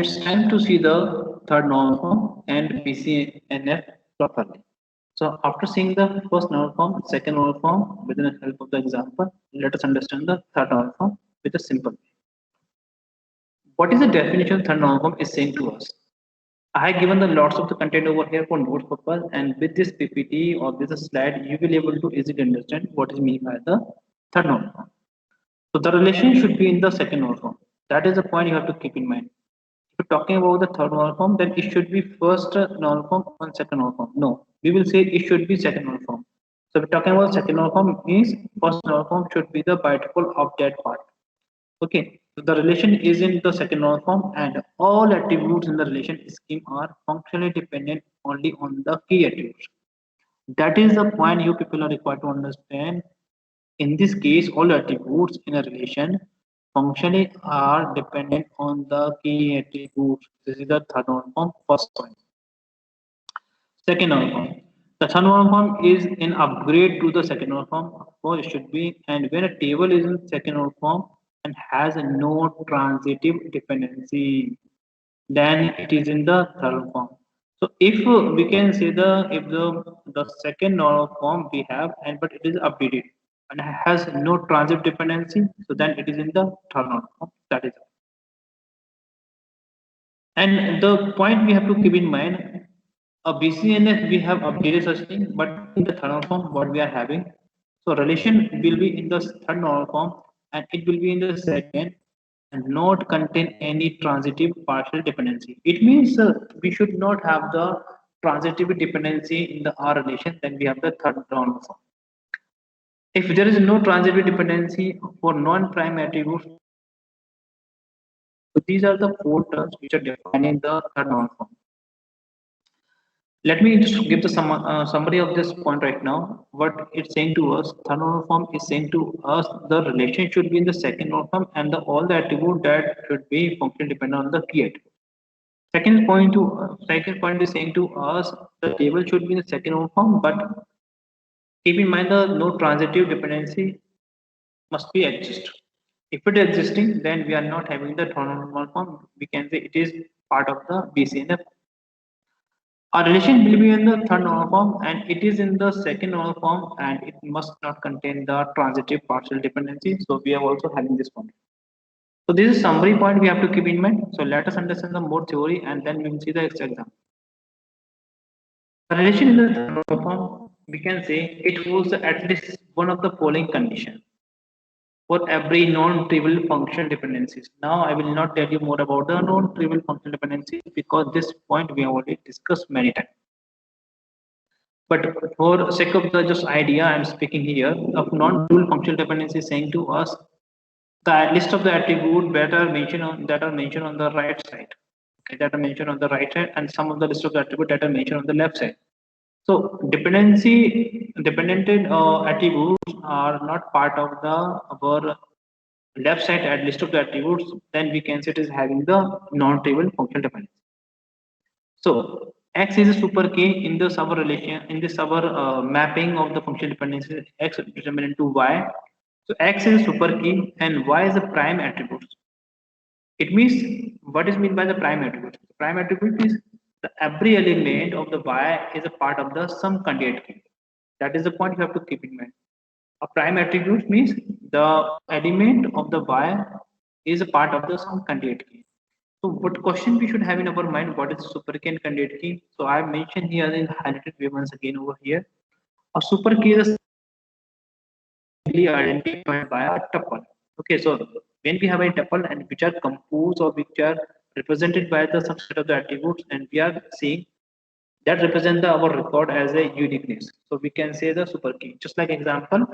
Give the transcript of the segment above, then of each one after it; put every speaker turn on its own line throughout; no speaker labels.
it's time to see the third normal form and BCNF properly. So after seeing the first normal form, second normal form with the help of the example, let us understand the third normal form with a simple way. What is the definition of third normal form is saying to us? I have given the lots of the content over here for notes purpose, and with this PPT or with the slide, you will be able to easily understand what is meant by the third normal form. So the relation should be in the second normal form. That is the point you have to keep in mind. If you're talking about the third normal form, then it should be first normal form and second normal form. No, we will say it should be second normal form. So if we're talking about second normal form means first normal form should be the bitypical of that part. Okay, so the relation is in the second normal form and all attributes in the relation scheme are functionally dependent only on the key attributes. That is the point you people are required to understand. In this case, all attributes in a relation functionally are dependent on the key attributes. This is the third normal form, first point. Second normal form. The third normal form is an upgrade to the second normal form. Of course, it should be. And when a table is in second normal form and has no transitive dependency, then it is in the third form. So if we can say the second normal form we have and but it is updated and has no transitive dependency, so then it is in the third normal form. That is, and the point we have to keep in mind, a BCNF we have updated such thing, but in the third normal form what we are having. So relation will be in the third normal form and it will be in the second and not contain any transitive partial dependency. It means we should not have the transitive dependency in the R relation, then we have the third normal form. If there is no transitive dependency for non-prime attributes, so these are the four terms which are defining the third normal form. Let me just give the summary of this point right now. What it's saying to us, third normal form is saying to us the relation should be in the second normal form and all the attribute that should be functionally dependent on the key attribute. Second point is saying to us the table should be in the second normal form, but keep in mind the no transitive dependency must be exist. If it is existing, then we are not having the third normal form. We can say it is part of the BCNF. Our relation will be in the third normal form and it is in the second normal form and it must not contain the transitive partial dependency. So we are also having this point. So this is summary point we have to keep in mind. So let us understand the more theory and then we will see the example. The relation in the third normal form, we can say it holds at least one of the following conditions for every non-trivial function dependencies. Now I will not tell you more about the non-trivial function dependencies because this point we have already discussed many times. But for sake of the just idea, I'm speaking here of non-trivial functional dependency saying to us the list of the attribute that are mentioned on the right side. Okay, that are mentioned on the right side, and some of the list of the attribute that are mentioned on the left side. So dependent attributes are not part of the our left side at list of the attributes. Then we can say it is having the non-trivial functional dependency. So X is a super key in this our relation in this our mapping of the functional dependencies X determinant to Y. So X is a super key and Y is a prime attribute. It means what is meant by the prime attribute? The prime attribute is every element of the Y is a part of the some candidate key. That is the point you have to keep in mind. A prime attribute means the element of the Y is a part of the some candidate key. So what question we should have in our mind, what is super key and candidate key? So I have mentioned here in highlighted way once again over here. A super key is identified by a tuple. Okay, so when we have a tuple and which are composed or which are represented by the subset of the attributes and we are seeing that represent our record as a uniqueness. So we can say the super key. Just like example,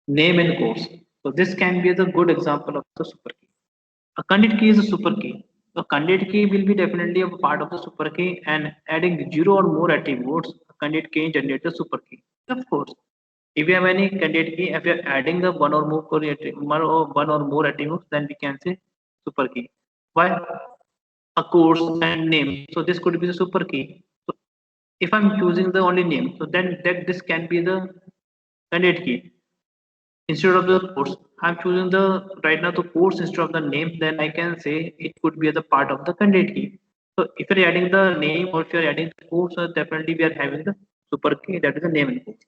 name and course. So this can be the good example of the super key. A candidate key is a super key. A candidate key will be definitely a part of the super key and adding zero or more attributes, a candidate key generates a super key. Of course, if you have any candidate key, if you are adding the one or more attributes, then we can say super key. Why? A course and name. So this could be the super key. So if I'm choosing the only name, so then that this can be the candidate key instead of the course. I'm choosing the right now the course instead of the name, then I can say it could be the part of the candidate key. So if you're adding the name or if you're adding the course, definitely we are having the super key, that is the name and course.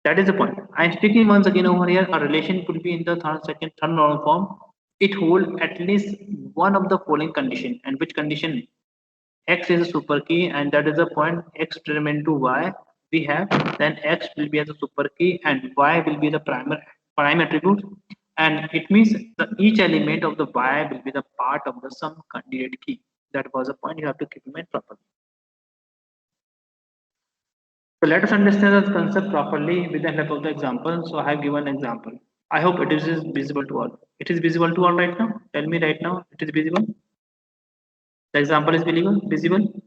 That is the point. I'm speaking once again over here. A relation could be in the third normal form. It hold at least one of the following condition. And which condition? X is a super key, and that is the point. X determined to Y we have. Then X will be as a super key, and Y will be the prime attribute. And it means that each element of the Y will be the part of the some candidate key. That was a point you have to keep in mind properly. So let us understand the concept properly with the help of the example. So I have given an example. I hope it is visible to all. It is visible to all right now. Tell me right now. It is visible. The example is visible. Visible.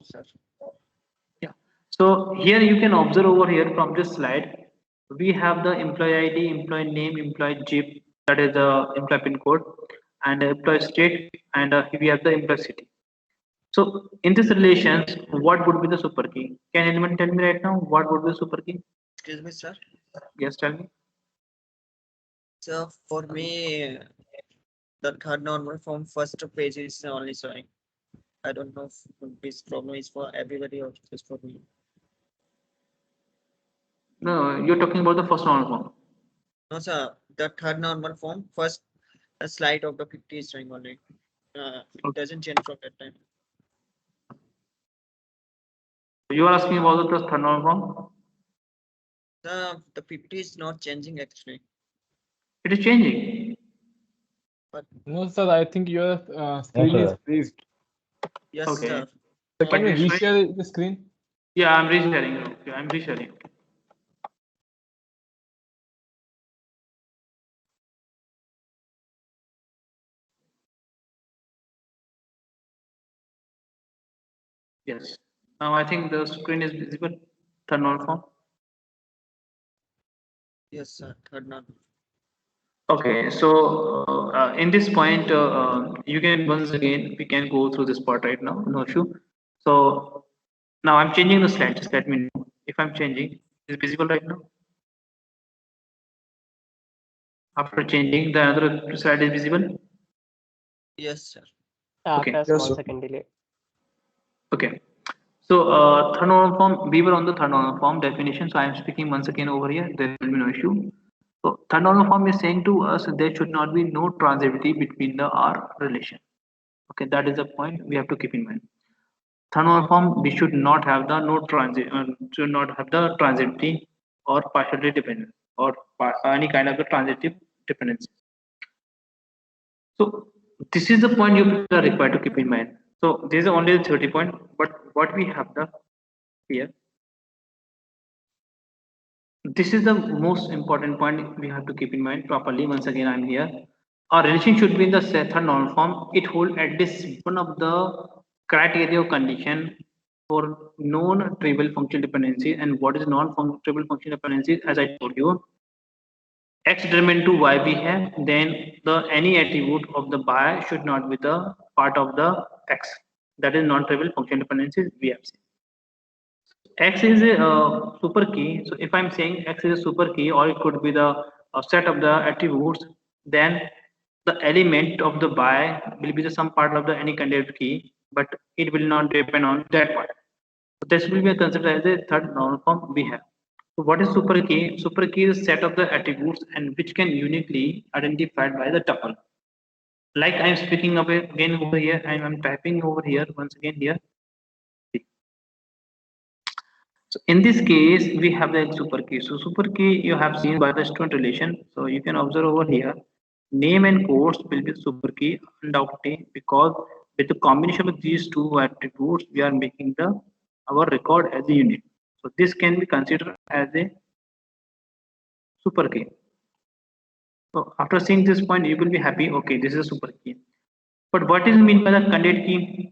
Sir.
Yeah. So here you can observe over here from this slide. We have the employee ID, employee name, employee JIP. That is the employee pin code, and employee state, and we have the employee city. So in this relations, what would be the super key? Can anyone tell me right now what would be the super key?
Excuse me, sir.
Yes, tell me.
So for me, the third normal form first page is only showing. I don't know if this problem is for everybody or just for me.
No, you're talking about the first normal form.
No, sir. The third normal form first a slide of the 50 is showing only. It
Okay.
doesn't change from that time.
You are asking about the third normal form.
The 50 is not changing actually.
It is changing.
But
No, sir, I think your screen is
sir.
freezed.
yes,
Okay.
sir.
So
But
can you
it's showing.
reshare the screen?
Yeah, I'm resharing. Okay, I'm resharing. Yes. Now I think the screen is visible. Third normal form.
Yes, sir. Third normal.
Okay, so in this point, you can once again we can go through this part right now, no issue. So now I'm changing the slide. Just let me know if I'm changing. Is it visible right now? After changing, the another slide is visible.
Yes, sir.
Okay.
Yes,
Small
sir.
second delay.
Okay. So third normal form, we were on the third normal form definition. So I am speaking once again over here. There will be no issue. So third normal form is saying to us there should not be no transitivity between the R relation. Okay, that is the point we have to keep in mind. Third normal form, we should not have the no transit, should not have the transitivity or partially dependent or any kind of the transitive dependency. So this is the point you are required to keep in mind. So this is only the 30 point, but what we have the here. This is the most important point we have to keep in mind properly. Once again, I'm here. Our relation should be in the third normal form. It holds at least one of the criteria or condition for non-trivial functional dependency. And what is non-trivial functional dependency? As I told you, x determined to y we have, then the any attribute of the y should not be the part of the x. That is non-trivial functional dependencies we have seen. X is a super key. So if I'm saying X is a super key, or it could be the set of the attributes, then the element of the by will be the some part of the any candidate key, but it will not depend on that part. So this will be considered as a third normal form we have. So what is super key? Super key is a set of the attributes and which can uniquely identified by the tuple. Like I'm speaking of again over here, and I'm typing over here once again here. So in this case, we have the super key. So super key you have seen by the student relation. So you can observe over here, name and course will be super key undoubtedly because with the combination of these two attributes, we are making the our record as a unit. So this can be considered as a super key. So after seeing this point, you will be happy. Okay, this is a super key. But what is mean by the candidate key?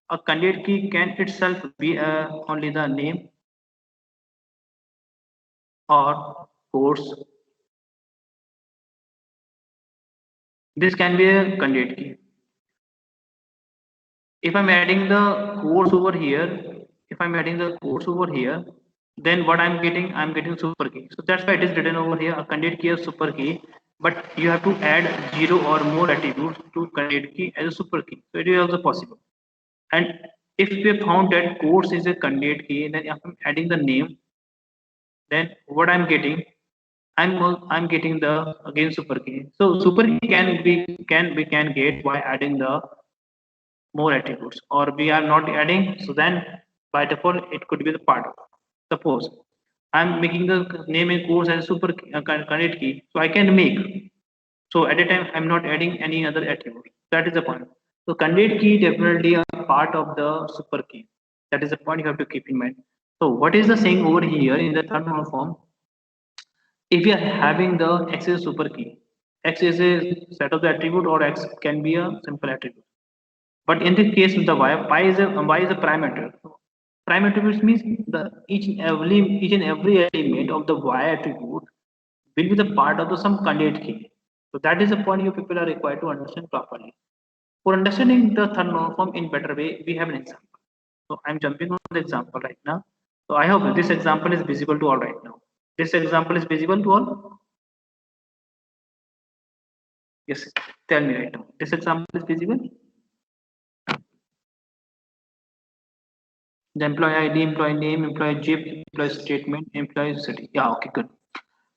A candidate key can itself be only the name or course. This can be a candidate key. If I'm adding the course over here, if I'm adding the course over here, then what I'm getting super key. So that's why it is written over here a candidate key as super key, but you have to add 0 or more attributes to candidate key as a super key. So it is also possible. And if we have found that course is a candidate key, then if I'm adding the name, then what I'm getting, I'm getting the again super key. So super key can get by adding the more attributes, or we are not adding, so then by default it could be the part of. Suppose I'm making the name and course as super key, candidate key, so I can make, so at a time I'm not adding any other attribute. That is the point. So candidate key definitely a part of the super key. That is the point you have to keep in mind. So what is the saying over here in the third normal form? If you are having the x is super key, x is a set of the attribute, or x can be a simple attribute. But in the case of the y is a prime attribute. Prime attributes means the each and every element of the y attribute will be the part of the some candidate key. So that is the point you people are required to understand properly. For understanding the third normal form in better way, we have an example. So I'm jumping on the example right now. So I hope this example is visible to all right now. This example is visible to all. Yes, tell me right now. This example is visible. The employee ID, employee name, employee JIP, employee statement, employee city. Yeah, okay, good.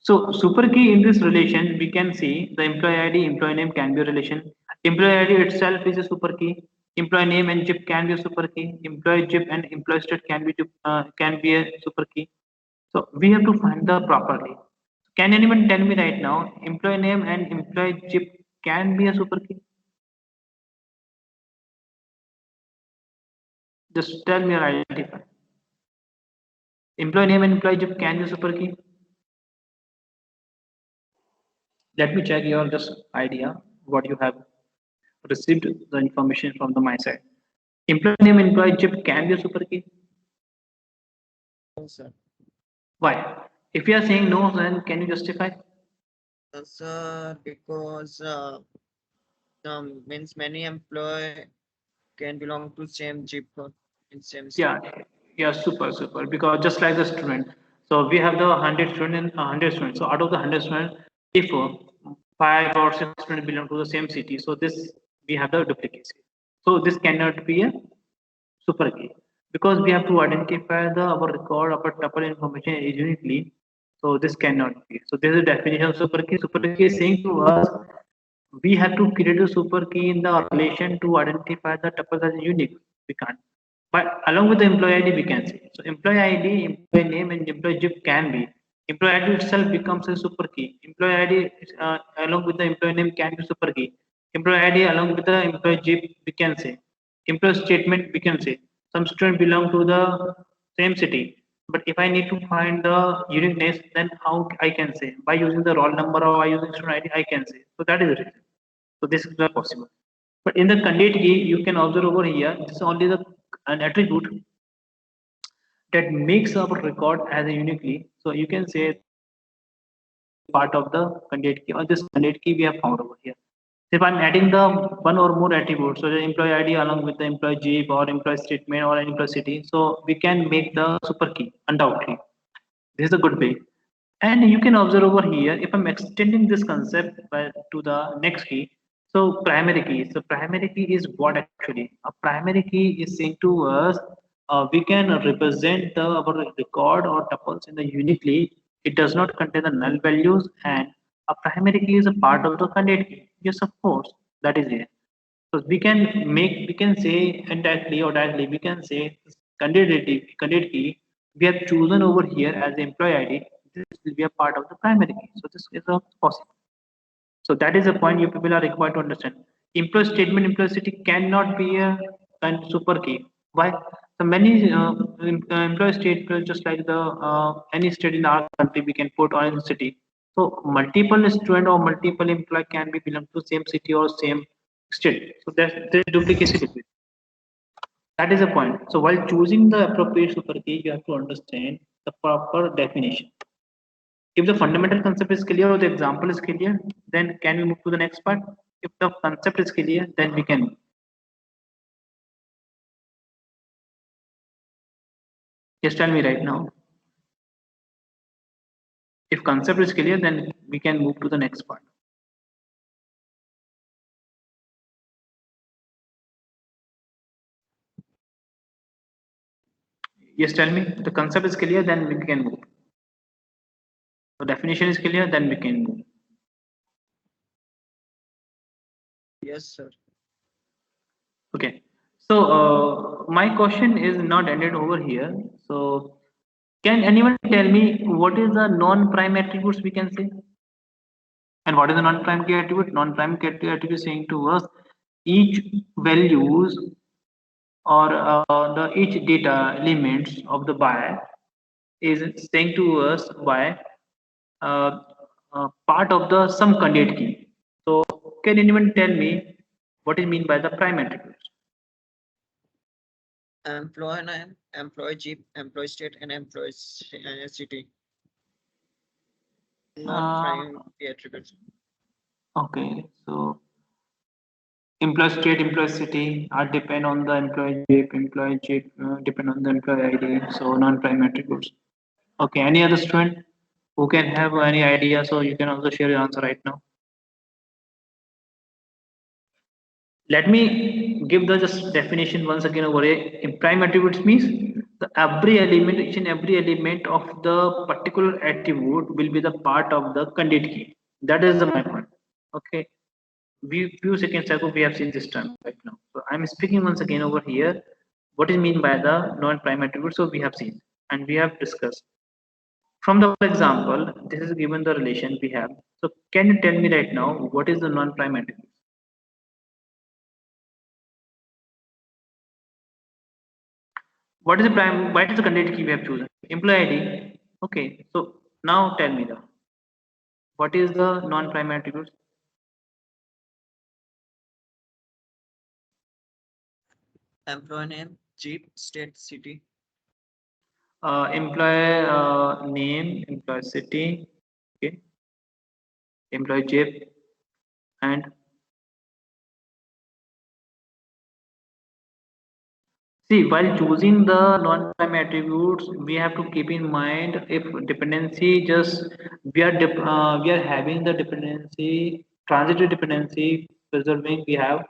So super key in this relation, we can see the employee ID, employee name can be a relation. Employee ID itself is a super key. Employee name and JIP can be a super key. Employee JIP and employee state can be a super key. So we have to find the properly. Can anyone tell me right now, employee name and employee JIP can be a super key? Just tell me or identify. Employee name and employee JIP can be a super key. Let me check your just idea what you have received the information from the my side. Employee name, employee JIP can be a super key.
No, sir.
Why? If you are saying no, then can you justify?
Sir, because means many employee can belong to same jeep in same
Yeah,
city.
yeah, super. Because just like the student, so we have the 100 student, 100 students. So out of the 100 students, if 5 or 6 students belong to the same city, so this we have the duplicacy. So this cannot be a super key because we have to identify the our record of a tuple information uniquely. So this cannot be. So this is the definition of super key. Super key is saying to us we have to create a super key in the relation to identify the tuple as unique. We can't. But along with the employee ID, we can see. So employee ID, employee name, and employee JIP can be. Employee ID itself becomes a super key. Employee ID along with the employee name can be super key. Employee ID along with the employee JIP, we can say. Employee statement, we can say. Some student belong to the same city. But if I need to find the uniqueness, then how I can say? By using the roll number or by using student ID, I can say. So that is the reason. So this is not possible. But in the candidate key, you can observe over here, this is only the an attribute that makes our record as a uniquely. So you can say part of the candidate key or this candidate key we have found over here. If I'm adding the one or more attributes, so the employee ID along with the employee JIP or employee statement or employee city, so we can make the super key undoubtedly. This is a good way. And you can observe over here, if I'm extending this concept to the next key, so primary key. So primary key is what actually? A primary key is saying to us, we can represent our record or tuples in the uniquely. It does not contain the null values, and a primary key is a part of the candidate key. Yes, of course, that is it. So we can say indirectly or directly, we can say candidate key we have chosen over here as the employee ID. This will be a part of the primary key. So this is possible. So that is a point you people are required to understand. Employee statement implicity cannot be a super key. Why? So many employee statement just like the any state in our country we can put on a city. So multiple student or multiple employee can be belong to same city or same state. So there's duplication. That is the point. So while choosing the appropriate super key, you have to understand the proper definition. If the fundamental concept is clear or the example is clear, then can we move to the next part? If the concept is clear, then we can. Just tell me right now. If concept is clear, then we can move to the next part. Yes, tell me. The concept is clear, then we can move. The definition is clear, then we can move.
Yes, sir.
Okay. So my question is not ended over here. So can anyone tell me what is the non-prime attributes we can say? And what is the non-prime key attribute? Non-prime key attribute is saying to us each values or each data elements of the buyer is saying to us by uh, part of the some candidate key. So can anyone tell me what is mean by the prime attributes?
Employee name, employee jeep, employee state, and employee city.
Uh,
Non-prime key attributes.
okay, so employee state, employee city are depend on the employee JIP depend on the employee ID. So non-prime attributes. Okay, any other student who can have any idea? So you can also share your answer right now. Let me give the just definition once again over here. In prime attributes means the every element, each and every element of the particular attribute will be the part of the candidate key. That is the my point. Okay. We few seconds ago we have seen this term right now. So I'm speaking once again over here. What is mean by the non-prime attribute? So we have seen and we have discussed. From the example, this is given the relation we have. So can you tell me right now what is the non-prime attribute? What is the prime? What is the candidate key we have chosen? Employee ID. Okay. So now tell me the what is the non-prime attributes?
Employee name, jeep, state, city.
Employee name, employee city, okay, employee JIP, and see, while choosing the non-prime attributes, we have to keep in mind if dependency just we are having the dependency transitive dependency preserving we have,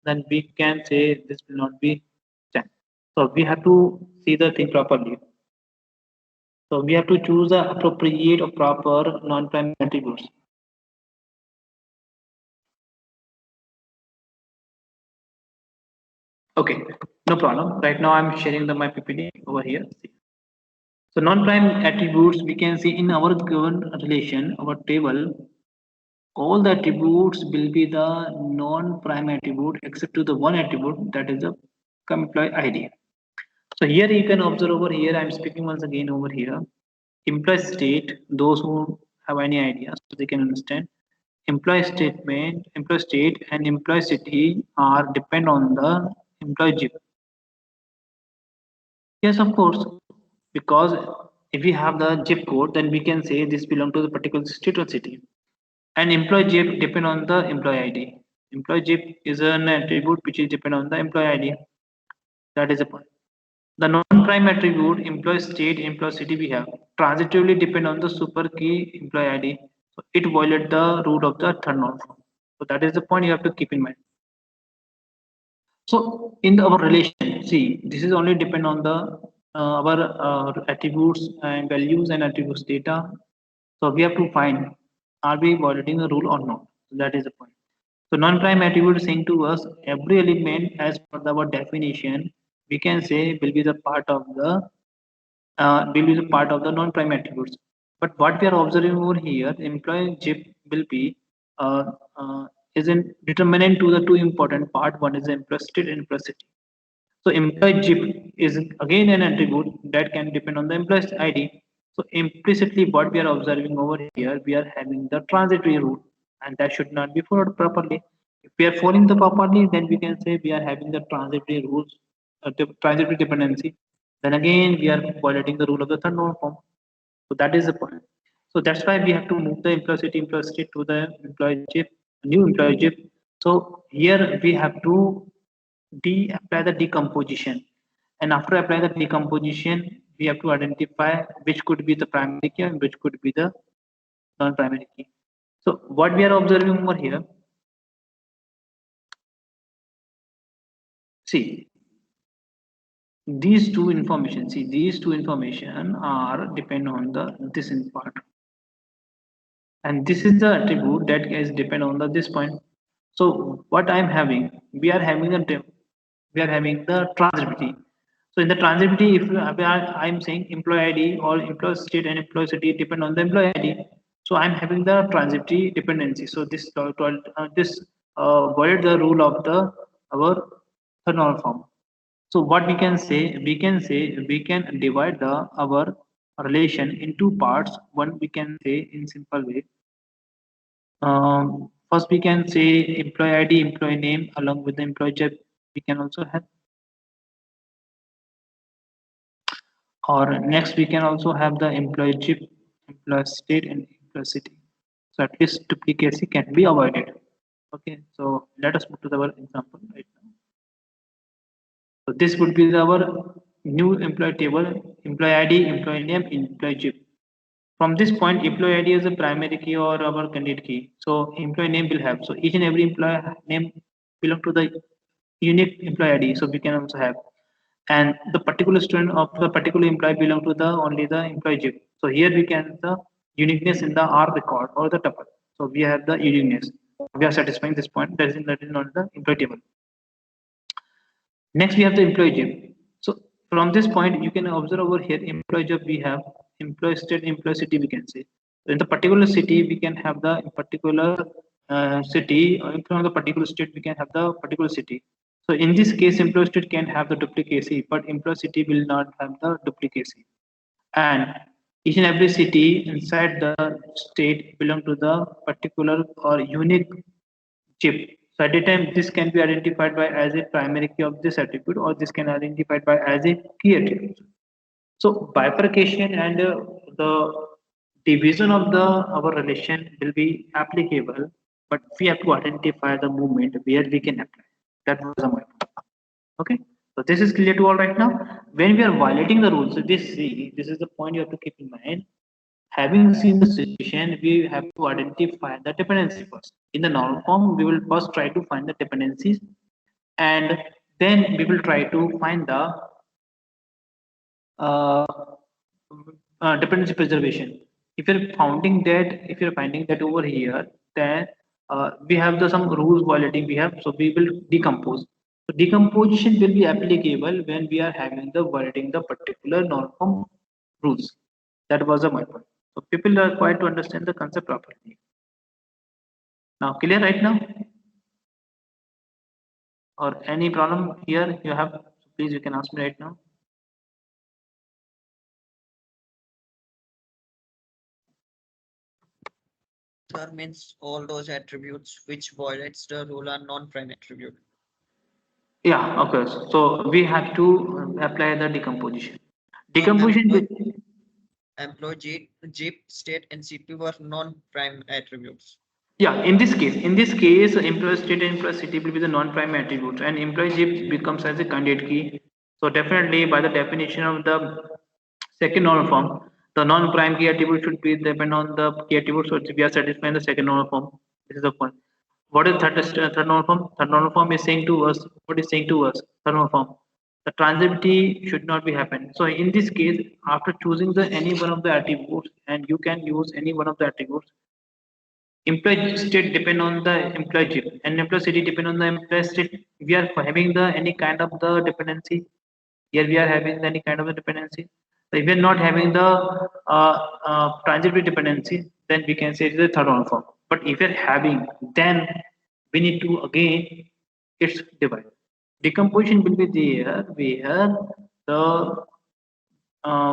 then we can say this will not be done. So we have to see the thing properly. So we have to choose the appropriate or proper non-prime attributes. Okay, no problem. Right now I'm sharing my PPT over here. So non-prime attributes we can see in our given relation, our table, all the attributes will be the non-prime attribute except to the one attribute that is the employee ID. So here you can observe over here, I'm speaking once again over here. Employee state, those who have any idea, so they can understand. Employee statement, employee state and employee city are depend on the employee JIP. Yes, of course, because if we have the zip code, then we can say this belong to the particular state or city. And employee zip depend on the employee ID. Employee zip is an attribute which is depend on the employee ID. That is the point. The non-prime attribute employee state, employee city we have transitively depend on the super key employee ID. So it violate the rule of the third norm form. So that is the point you have to keep in mind. So in our relation, see, this is only depend on the our attributes and values and attributes data. So we have to find are we violating the rule or not. So that is the point. So non-prime attribute is saying to us every element as per our definition we can say will be the part of the non-prime attributes. But what we are observing over here, employee JIP will be uh, uh, is in determinant to the two important part. One is the employee state and employee city. So employee JIP is again an attribute that can depend on the employee's ID. So implicitly, what we are observing over here, we are having the transitory rule, and that should not be followed properly. If we are following the properly, then we can say we are having the transitory rules, transitory dependency. Then again, we are violating the rule of the third norm form. So that is the point. So that's why we have to move the employee city, employee state to the employee JIP, new employee JIP. So here we have to apply the decomposition, and after apply the decomposition we have to identify which could be the primary key and which could be the non-primary key. So what we are observing over here, see these two information. See these two information are depend on the this in part, and this is the attribute that is depend on the this point. So what I'm having, we are having we are having the transitivity. So in the transitivity, if I'm saying employee ID or employee state and employee city depend on the employee ID, so I'm having the transitivity dependency. So this voided the rule of the our third normal form. So what we can say, we can divide the our relation in two parts. One we can say in simple way. First, we can say employee ID, employee name, along with the employee job. We can also have, or next we can also have the employee job, employee state, and employee city. So at least duplicacy can be avoided. Okay, so let us move to our example right now. So this would be our new employee table: employee ID, employee name, employee job. From this point, employee ID is a primary key or our candidate key. So employee name will have. So each and every employee name belong to the unique employee ID. So we can also have. And the particular student of the particular employee belong to the only the employee job. So here we can the uniqueness in the R record or the tuple. So we have the uniqueness. We are satisfying this point. That is not the employee table. Next, we have the employee job. So from this point, you can observe over here employee job. We have employee state, employee city. We can say in the particular city, we can have the particular city. Or from the particular state, we can have the particular city. So in this case, employee state can have the duplicacy, but employee city will not have the duplicacy. And each and every city inside the state belong to the particular or unique chip. So at the time, this can be identified by as a primary key of this attribute, or this can identified by as a key attribute. So bifurcation and the division of the our relation will be applicable, but we have to identify the movement where we can apply. That was the point. Okay. So this is clear to all right now. When we are violating the rules, so this is the point you have to keep in mind. Having seen the situation, we have to identify the dependency first. In the normal form, we will first try to find the dependencies, and then we will try to find the uh, dependency preservation. If you're finding that over here, then we have the some rules violating. We have, so we will decompose. So decomposition will be applicable when we are having the violating the particular norm form rules. That was my point. So people are required to understand the concept properly. Now, clear right now? Or any problem here you have? Please, you can ask me right now.
Sir, means all those attributes which violates the rule are non-prime attribute.
Yeah, okay. So we have to apply the decomposition.
So
Decomposition with
employee Jeep, state, and CP were non-prime attributes.
yeah. In this case, employee state and employee city will be the non-prime attributes, and employee Jeep becomes as a candidate key. So definitely, by the definition of the second normal form, the non-prime key attribute should be depend on the key attribute. So we are satisfying the second normal form. This is the point. What is third normal form? Third normal form is saying to us, what is saying to us? Third normal form. The transitivity should not be happen. So in this case, after choosing the any one of the attributes, and you can use any one of the attributes, employee state depend on the employee chip, and employee city depend on the employee state. We are having the any kind of the dependency. Here we are having any kind of a dependency. So if we are not having the transitive dependency, then we can say it is a third order form. But if we are having, then we need to again it's divide. Decomposition will be there where the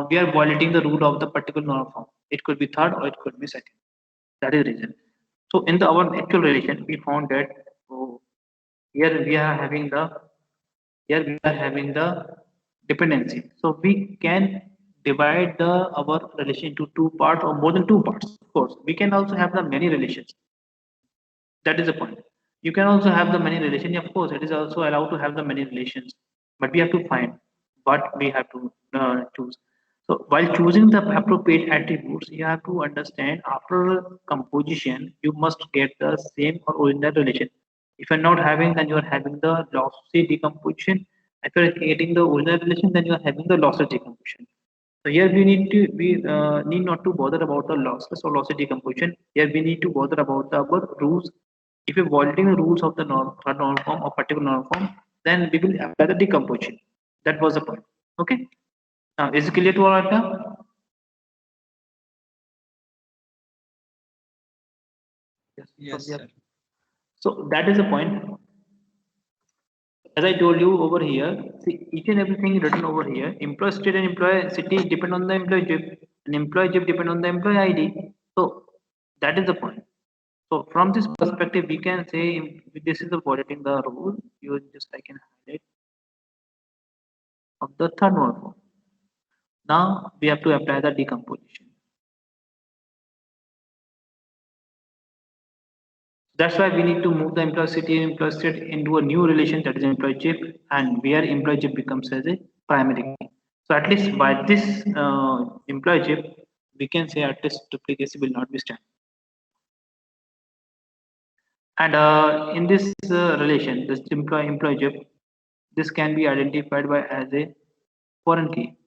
we are violating the rule of the particular normal form. It could be third or it could be second. That is the reason. So in the our actual relation, we found that oh, here we are having the here we are having the dependency. So we can divide the our relation into two parts or more than two parts. Of course, we can also have the many relations. That is the point. You can also have the many relations. Of course, it is also allowed to have the many relations, but we have to find what we have to choose. So while choosing the appropriate attributes, you have to understand after composition, you must get the same or original relation. If you're not having, then you are having the lossy decomposition. If you're getting the original relation, then you are having the lossless decomposition. So here we need not to bother about the lossless or lossy decomposition. Here we need to bother about the our rules. If you're violating the rules of the third normal form or particular normal form, then we will apply the decomposition. That was the point. Okay. Now is it clear to all right now? Yes.
Yes,
So, yeah.
sir.
So that is the point. As I told you over here, see each and everything written over here. Employee state and employee city depend on the employee job, and employee job depend on the employee ID. So that is the point. So from this perspective, we can say this is the violating the rule. You just I can highlight of the third one. Now we have to apply the decomposition. That's why we need to move the employee city and employee state into a new relation, that is employee chip, and where employee chip becomes as a primary key. So at least by this employee chip, we can say at least duplicacy will not be stand. And in this relation, this employee chip, this can be identified by as a foreign key.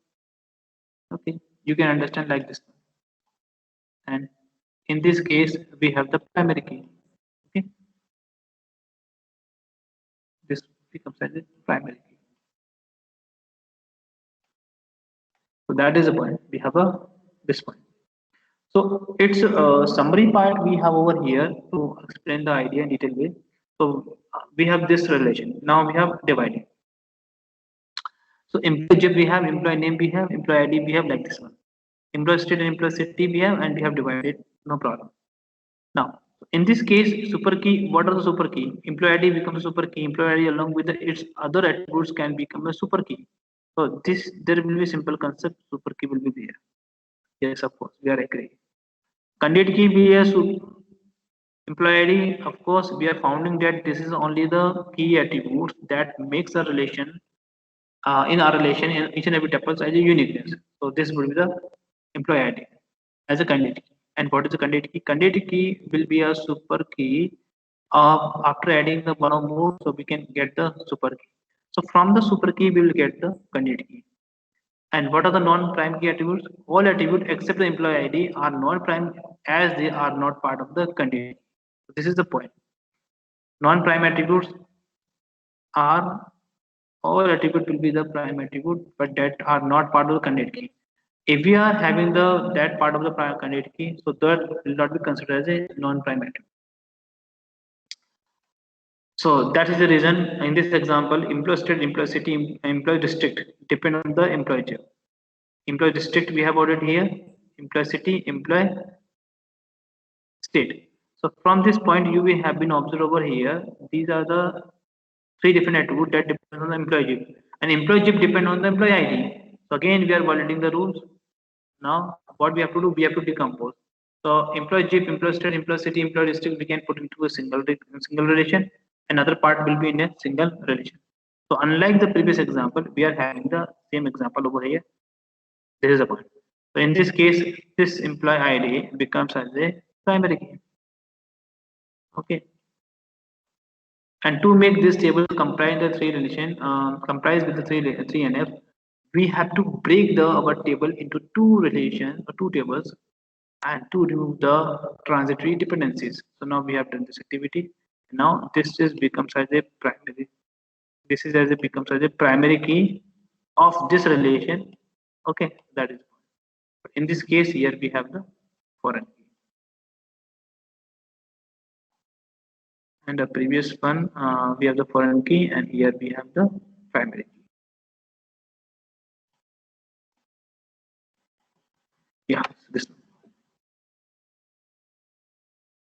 Okay, you can understand like this. And in this case, we have the primary key. Okay, this becomes as a primary key. So that is the point. We have a this point. So it's a summary part we have over here to explain the idea in detail way. So we have this relation. Now we have dividing. So employee job we have, employee name we have, employee ID we have like this one. Employee state and employee city we have, and we have divided. No problem. Now in this case, super key. What are the super key? Employee ID becomes a super key. Employee ID along with its other attributes can become a super key. So this there will be simple concept. Super key will be there. Yes, of course, we are agree. Candidate key be a employee ID. Of course, we are founding that this is only the key attributes that makes a relation in our relation in each and every tuples as a uniqueness. So this would be the employee ID as a candidate key. And what is the candidate key? Candidate key will be a super key after adding the one or more, so we can get the super key. So from the super key, we will get the candidate key. And what are the non-prime key attributes? All attributes except the employee ID are non-prime as they are not part of the candidate. This is the point. Non-prime attributes are all attribute will be the prime attribute, but that are not part of the candidate key. If we are having the that part of the prime candidate key, so that will not be considered as a non-prime attribute. So that is the reason in this example, employee state, employee city, employee district depend on the employee job. Employee district we have already here, employee city, employee state. So from this point, you will have been observed over here. These are the three different attributes that depend on the employee job, and employee job depend on the employee ID. So again, we are violating the rules. Now, what we have to do, we have to decompose. So employee job, employee state, employee city, employee district, we can put into a single relation. Another part will be in a single relation. So unlike the previous example, we are having the same example over here. This is the point. So in this case, this employee ID becomes as a primary key. Okay. And to make this table comprise the three relation, comprise with the three NF, we have to break the our table into two relations or two tables, and to remove the transitory dependencies. So now we have done this activity. Now this is becomes as a primary. This is as it becomes as a primary key of this relation. Okay, that is. In this case, here we have the foreign key. And the previous one, we have the foreign key, and here we have the primary key. Yeah, this one.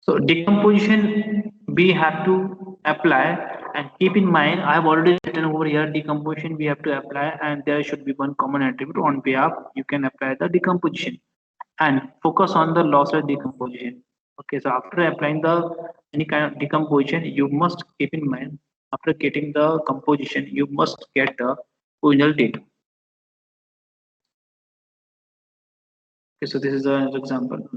So decomposition we have to apply, and keep in mind I have already written over here decomposition we have to apply, and there should be one common attribute on behalf you can apply the decomposition and focus on the lossless decomposition. Okay, so after applying the any kind of decomposition, you must keep in mind after getting the composition, you must get the original data. Okay, so this is an example.